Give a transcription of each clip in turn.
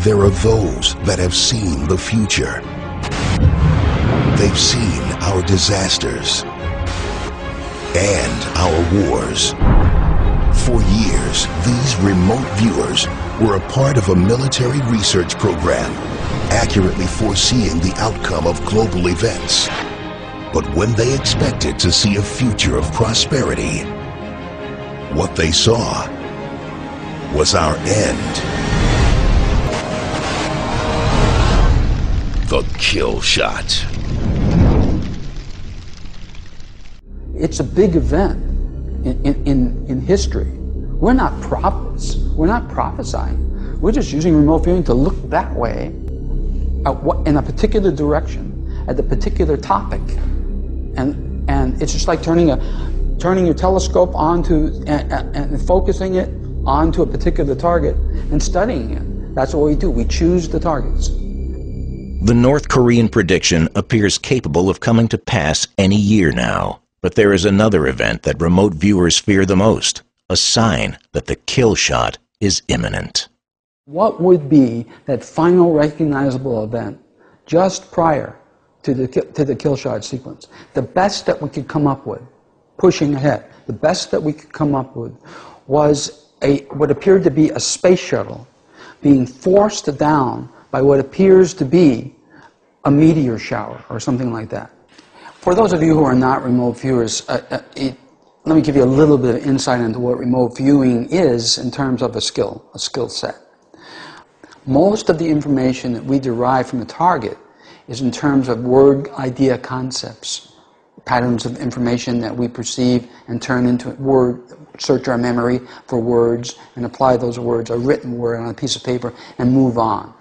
There are those that have seen the future. They've seen our disasters and our wars. For years, these remote viewers were a part of a military research program, accurately foreseeing the outcome of global events. But when they expected to see a future of prosperity, what they saw was our end. The kill shot. It's a big event in history. We're not prophets. We're not prophesying. We're just using remote viewing to look that way in a particular direction at the particular topic. And it's just like turning your telescope onto and focusing it onto a particular target and studying it. That's what we do. We choose the targets. The North Korean prediction appears capable of coming to pass any year now. But there is another event that remote viewers fear the most, a sign that the kill shot is imminent. What would be that final recognizable event just prior to the kill shot sequence? The best that we could come up with, pushing ahead, the best that we could come up with was what appeared to be a space shuttle being forced down by what appears to be a meteor shower or something like that. For those of you who are not remote viewers, let me give you a little bit of insight into what remote viewing is in terms of a skill set. Most of the information that we derive from a target is in terms of word idea concepts, patterns of information that we perceive and turn into word, search our memory for words and apply those words, a written word on a piece of paper, and move on.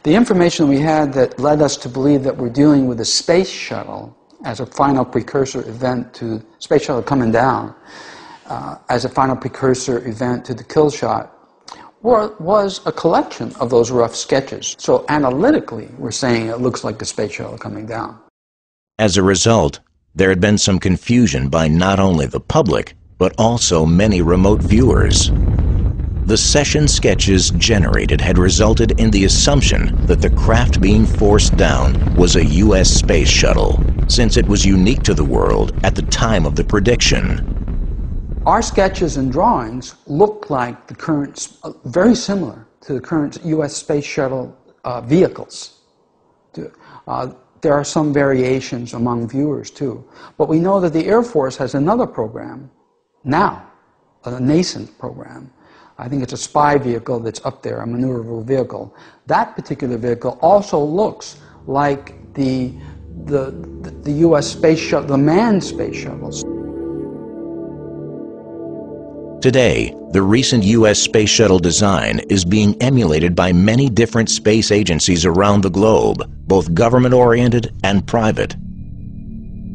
The information we had that led us to believe that we're dealing with a space shuttle as a final precursor event to space shuttle coming down, as a final precursor event to the kill shot, was a collection of those rough sketches. So analytically, we're saying it looks like the space shuttle coming down. As a result, there had been some confusion by not only the public, but also many remote viewers. The session sketches generated had resulted in the assumption that the craft being forced down was a U.S. space shuttle, since it was unique to the world at the time of the prediction. Our sketches and drawings look like the current, very similar to the current U.S. space shuttle vehicles. There are some variations among viewers too. But we know that the Air Force has another program now, a nascent program. I think it's a spy vehicle that's up there, a maneuverable vehicle. That particular vehicle also looks like the U.S. space shuttle, the manned space shuttles. Today, the recent U.S. space shuttle design is being emulated by many different space agencies around the globe, both government-oriented and private.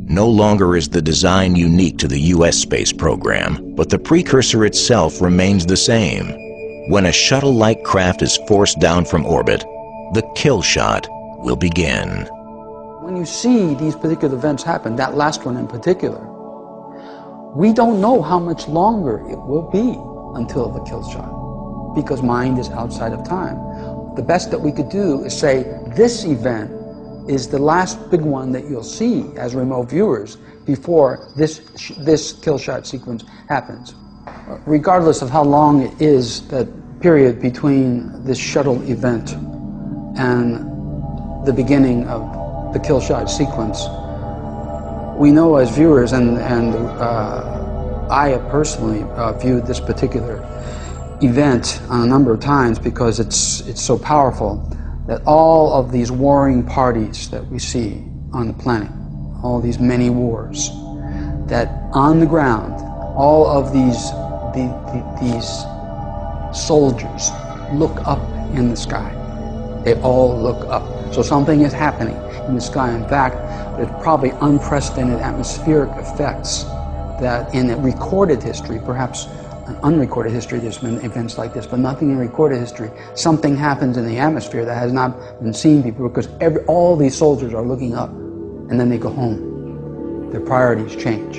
No longer is the design unique to the U.S. space program, but the precursor itself remains the same. When a shuttle-like craft is forced down from orbit, the kill shot will begin. When you see these particular events happen, that last one in particular, we don't know how much longer it will be until the kill shot, because mind is outside of time. The best that we could do is say, this event is the last big one that you'll see as remote viewers before this kill shot sequence happens. Regardless of how long it is, that period between this shuttle event and the beginning of the kill shot sequence, we know as viewers, and I personally viewed this particular event a number of times because it's so powerful, that all of these warring parties that we see on the planet, all these many wars, that on the ground, all of these soldiers look up in the sky. They all look up. So something is happening in the sky. In fact, there's probably unprecedented atmospheric effects that in recorded history, perhaps an unrecorded history, there's been events like this, but nothing in recorded history. Something happens in the atmosphere that has not been seen before, because all these soldiers are looking up, and then they go home. Their priorities change.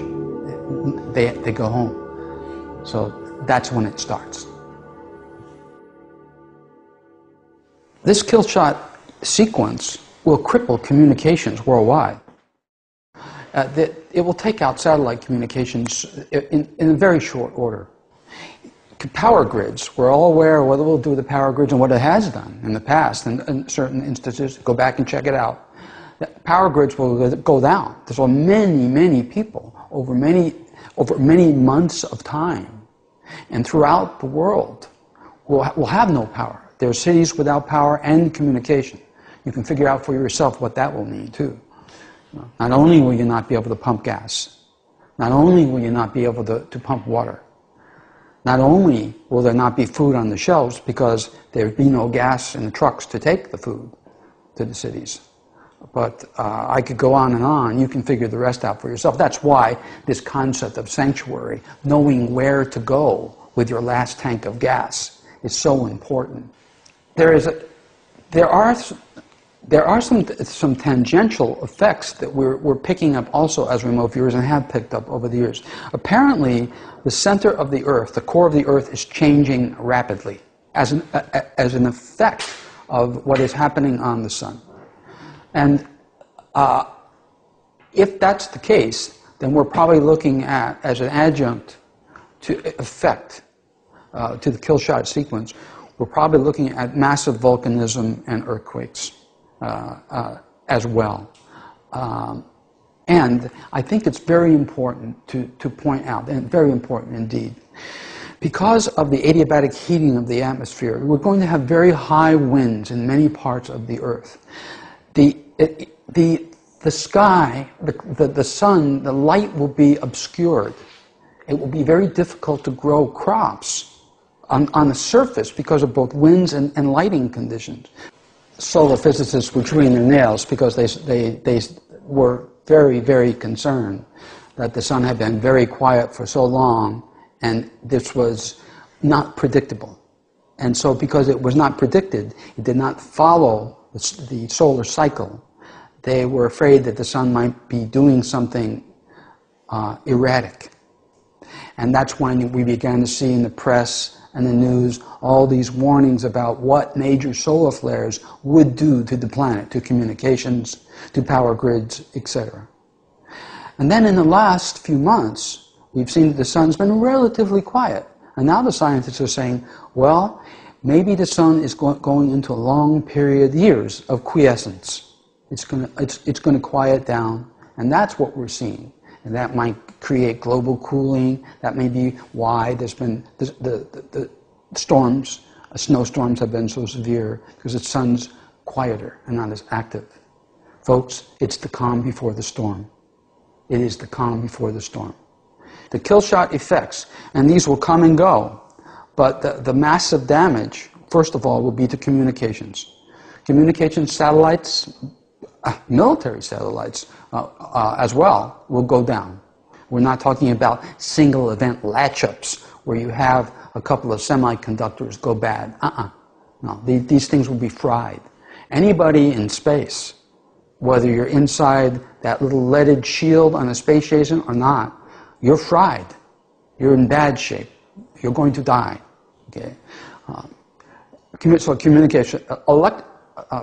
They go home. So that's when it starts. This kill shot sequence will cripple communications worldwide. It will take out satellite communications in a very short order. Power grids, we're all aware of what it will do to the power grids and what it has done in the past, and in certain instances, go back and check it out. Power grids will go down. There's many, many people over many months of time, and throughout the world will have no power. There are cities without power and communication. You can figure out for yourself what that will mean too. Not only will you not be able to pump gas, not only will you not be able to pump water, not only will there not be food on the shelves because there will be no gas in the trucks to take the food to the cities, but I could go on and on. You can figure the rest out for yourself. That's why this concept of sanctuary, knowing where to go with your last tank of gas, is so important. There are some tangential effects that we're picking up also as remote viewers and have picked up over the years. Apparently, the center of the Earth, the core of the Earth, is changing rapidly as an effect of what is happening on the sun. And if that's the case, then we're probably looking at, as an adjunct to effect to the kill shot sequence, we're probably looking at massive volcanism and earthquakes as well. And I think it's very important to point out, and very important indeed, because of the adiabatic heating of the atmosphere, we're going to have very high winds in many parts of the Earth. The sky, the sun, the light will be obscured. It will be very difficult to grow crops on the surface because of both winds and lighting conditions. Solar physicists were chewing their nails because they were very, very concerned that the sun had been very quiet for so long and this was not predictable. And so because it was not predicted, it did not follow the solar cycle, they were afraid that the sun might be doing something erratic. And that's when we began to see in the press and the news all these warnings about what major solar flares would do to the planet, to communications, to power grids, etc. And then in the last few months, we've seen that the sun's been relatively quiet. And now the scientists are saying, well, maybe the sun is going into a long period, years of quiescence. It's going to quiet down, and that's what we're seeing. And that might create global cooling. That may be why there's been the storms, snowstorms have been so severe, because the sun's quieter and not as active. Folks, it's the calm before the storm. It is the calm before the storm. The kill shot effects, and these will come and go, but the massive damage, first of all, will be to communications. Communications satellites, military satellites as well, will go down. We're not talking about single event latch-ups where you have a couple of semiconductors go bad. No, these things will be fried. Anybody in space, whether you're inside that little leaded shield on a space station or not, you're fried. You're in bad shape. You're going to die. Okay. So communication,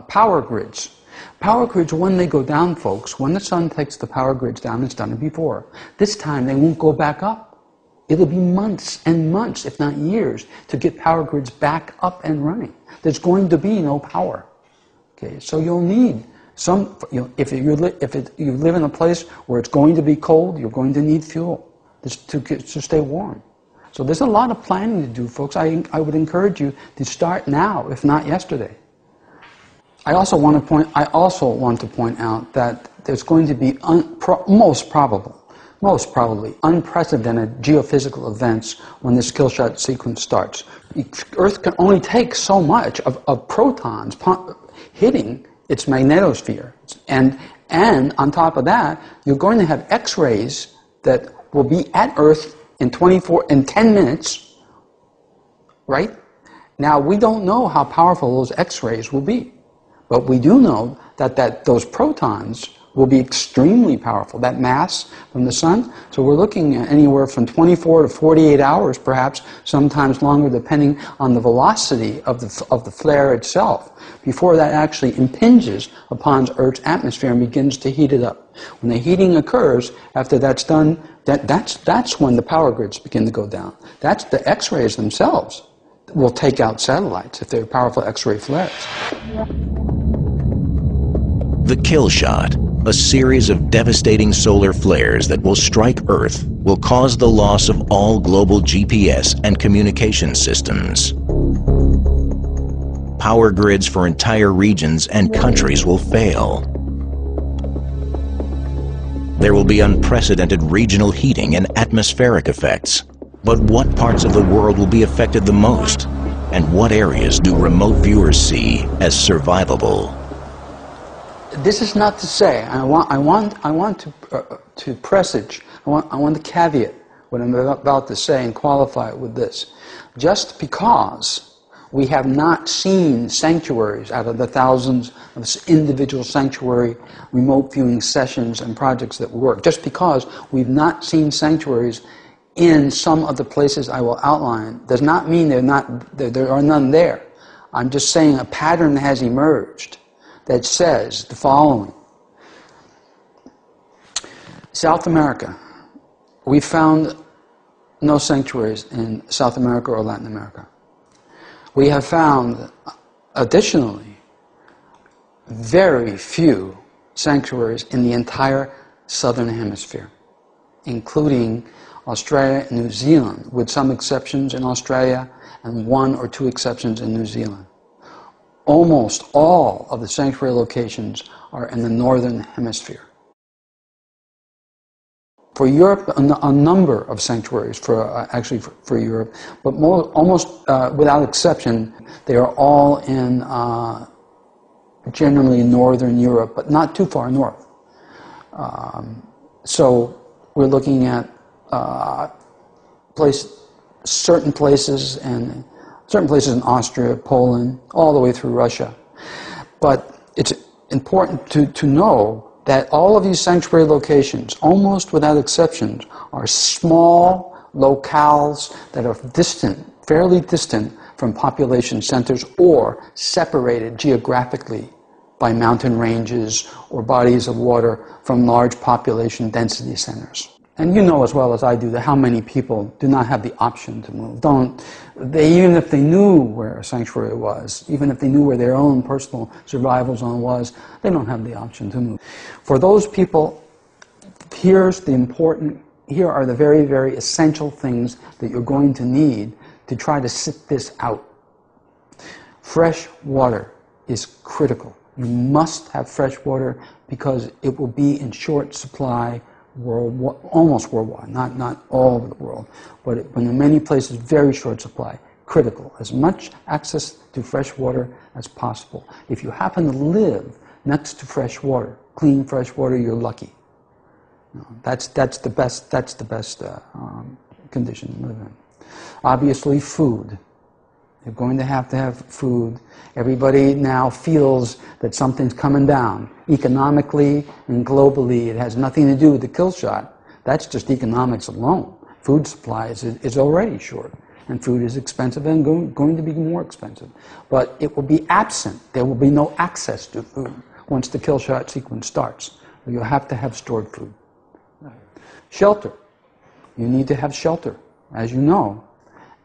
power grids. Power grids, when they go down, folks, when the sun takes the power grids down, it's done it before. This time they won't go back up. It'll be months and months, if not years, to get power grids back up and running. There's going to be no power. Okay, so you'll need some. If you live in a place where it's going to be cold, you're going to need fuel to stay warm. So there's a lot of planning to do, folks. I would encourage you to start now, if not yesterday. I also want to point out that there's going to be most probably unprecedented geophysical events when this kill shot sequence starts. Earth can only take so much of protons hitting its magnetosphere, and on top of that, you're going to have X-rays that will be at Earth in 10 minutes, right? Now, we don't know how powerful those X-rays will be, but we do know that those protons will be extremely powerful, that mass from the sun. So we're looking at anywhere from 24 to 48 hours, perhaps, sometimes longer, depending on the velocity of the flare itself, before that actually impinges upon Earth's atmosphere and begins to heat it up. When the heating occurs, after that's done, that's when the power grids begin to go down. That's the X-rays themselves will take out satellites if they're powerful X-ray flares. The kill shot, a series of devastating solar flares that will strike Earth, will cause the loss of all global GPS and communication systems. Power grids for entire regions and countries will fail. There will be unprecedented regional heating and atmospheric effects. But what parts of the world will be affected the most? And what areas do remote viewers see as survivable? This is not to say, I want to presage, I want to caveat what I'm about to say and qualify it with this. Just because we have not seen sanctuaries out of the thousands of individual sanctuary remote viewing sessions and projects that work, just because we've not seen sanctuaries in some of the places I will outline, does not mean there are none there. I'm just saying a pattern has emerged that says the following. South America. We found no sanctuaries in South America or Latin America. We have found, additionally, very few sanctuaries in the entire southern hemisphere, including Australia and New Zealand, with some exceptions in Australia and 1 or 2 exceptions in New Zealand. Almost all of the sanctuary locations are in the northern hemisphere. For Europe, a number of sanctuaries for Europe, but almost without exception, they are all in generally northern Europe, but not too far north. So we're looking at certain places in Austria, Poland, all the way through Russia. But it's important to know that all of these sanctuary locations, almost without exceptions, are small locales that are distant, fairly distant from population centers or separated geographically by mountain ranges or bodies of water from large population density centers. And you know as well as I do that how many people do not have the option to move. Even if they knew where a sanctuary was, even if they knew where their own personal survival zone was, they don't have the option to move. For those people, here are the very, very essential things that you're going to need to try to sit this out. Fresh water is critical. You must have fresh water because it will be in short supply almost worldwide, not all over the world, but in many places, very short supply, critical. As much access to fresh water as possible. If you happen to live next to fresh water, clean fresh water, you're lucky. That's the best condition to live in. Obviously, food. You're going to have food. Everybody now feels that something's coming down. Economically and globally, it has nothing to do with the kill shot. That's just economics alone. Food supply is already short, and food is expensive and going to be more expensive. But it will be absent. There will be no access to food once the kill shot sequence starts. You'll have to have stored food. Shelter. You need to have shelter, as you know.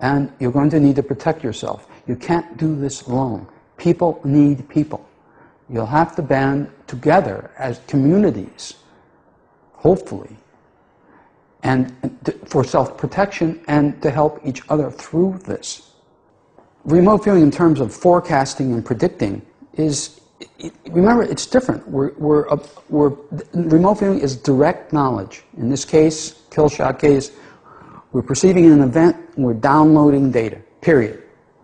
And you're going to need to protect yourself. You can't do this alone. People need people. You'll have to band together as communities, hopefully, and for self-protection and to help each other through this. Remote viewing in terms of forecasting and predicting is, remember, it's different. Remote viewing is direct knowledge. In this case, kill shot case, we're perceiving an event and we're downloading data, period.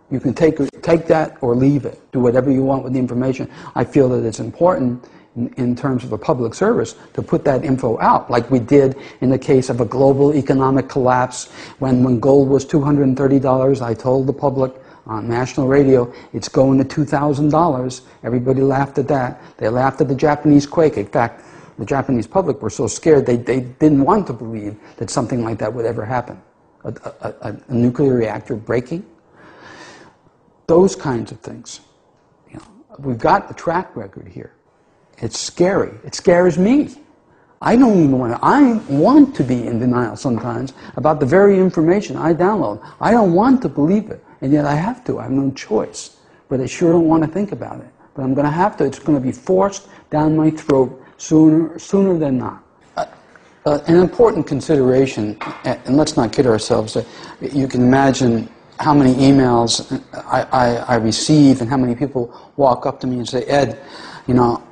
You can take that or leave it. Do whatever you want with the information. I feel that it's important in terms of a public service to put that info out, like we did in the case of a global economic collapse when gold was $230. I told the public on national radio, it's going to $2,000. Everybody laughed at that. They laughed at the Japanese quake. In fact, The Japanese public were so scared they didn't want to believe that something like that would ever happen. A nuclear reactor breaking. Those kinds of things. You know, we've got the track record here. It's scary. It scares me. I don't even want to be in denial sometimes about the very information I download. I don't want to believe it, and yet I have to. I have no choice. But I sure don't want to think about it. But I'm going to have to. It's going to be forced down my throat sooner than not. An important consideration, and let's not kid ourselves, you can imagine how many emails I receive and how many people walk up to me and say, Ed, you know,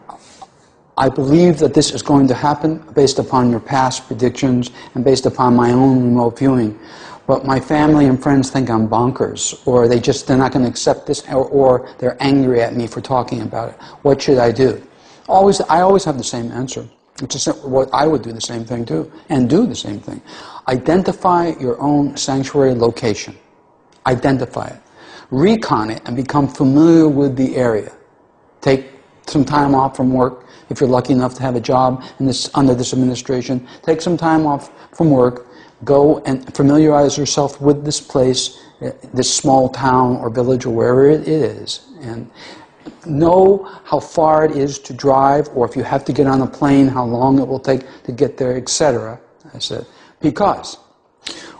I believe that this is going to happen based upon your past predictions and based upon my own remote viewing. But my family and friends think I'm bonkers, or they're not going to accept this, or they're angry at me for talking about it. What should I do? I always have the same answer. It's what I would do the same thing too, and do the same thing. Identify your own sanctuary location. Identify it. Recon it and become familiar with the area. Take some time off from work. If you're lucky enough to have a job under this administration, take some time off from work. Go and familiarize yourself with this place, this small town or village or wherever it is, and know how far it is to drive, or if you have to get on a plane, how long it will take to get there, etc. I said, because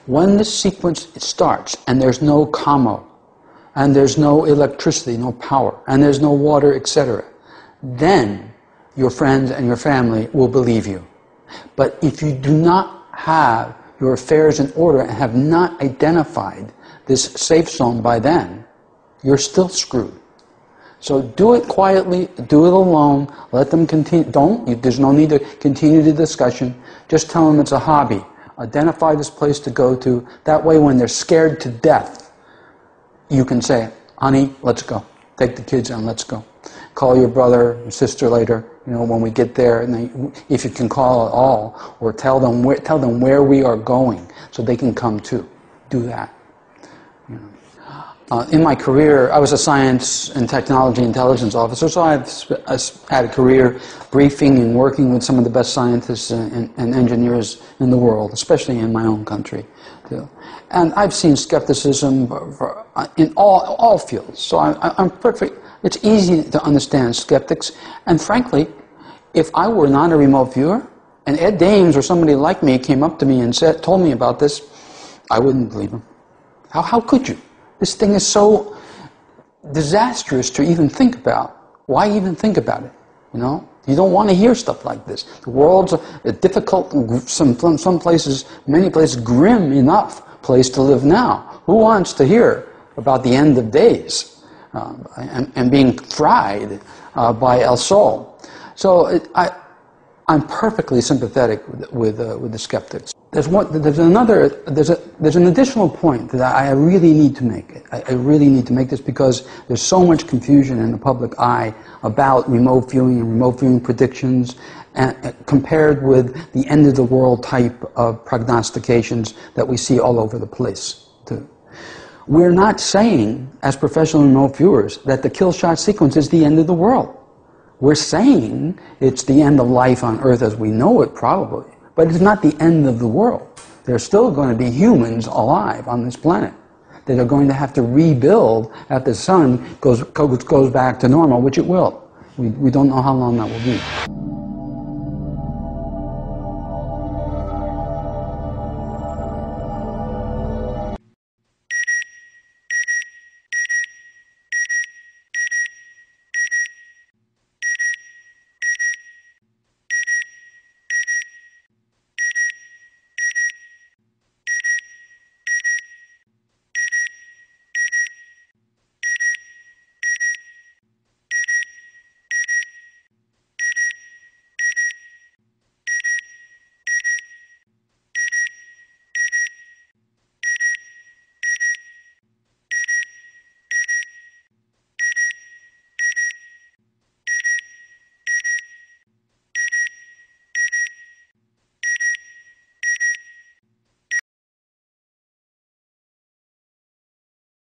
when the sequence starts and there's no commo, and there's no electricity, no power, and there's no water, etc., then your friends and your family will believe you. But if you do not have your affairs in order and have not identified this safe zone by then, you're still screwed. So do it quietly, do it alone, let them continue. There's no need to continue the discussion. Just tell them it's a hobby. Identify this place to go to. That way when they're scared to death, you can say, honey, let's go. Take the kids and let's go. Call your brother and sister later, you know, when we get there, and if you can call at all, or tell them where we are going so they can come too. Do that. You know. In my career, I was a science and technology intelligence officer, so I've had a career briefing and working with some of the best scientists and engineers in the world, especially in my own country, too. And I've seen skepticism in all fields, so I'm perfect. It's easy to understand skeptics, and frankly, if I were not a remote viewer, and Ed Dames or somebody like me came up to me and told me about this, I wouldn't believe him. How could you? This thing is so disastrous to even think about. Why even think about it? You know, you don't want to hear stuff like this. The world's a difficult, some places, many places, grim enough place to live now. Who wants to hear about the end of days? And being fried by El Sol. So I'm perfectly sympathetic with the skeptics. There's an additional point that I really need to make. I really need to make this because there's so much confusion in the public eye about remote viewing and remote viewing predictions, and compared with the end of the world type of prognostications that we see all over the place too. We're not saying, as professional remote viewers, that the kill shot sequence is the end of the world. We're saying it's the end of life on Earth as we know it, probably. But it's not the end of the world. There's still going to be humans alive on this planet that are going to have to rebuild after the sun goes back to normal, which it will. We don't know how long that will be.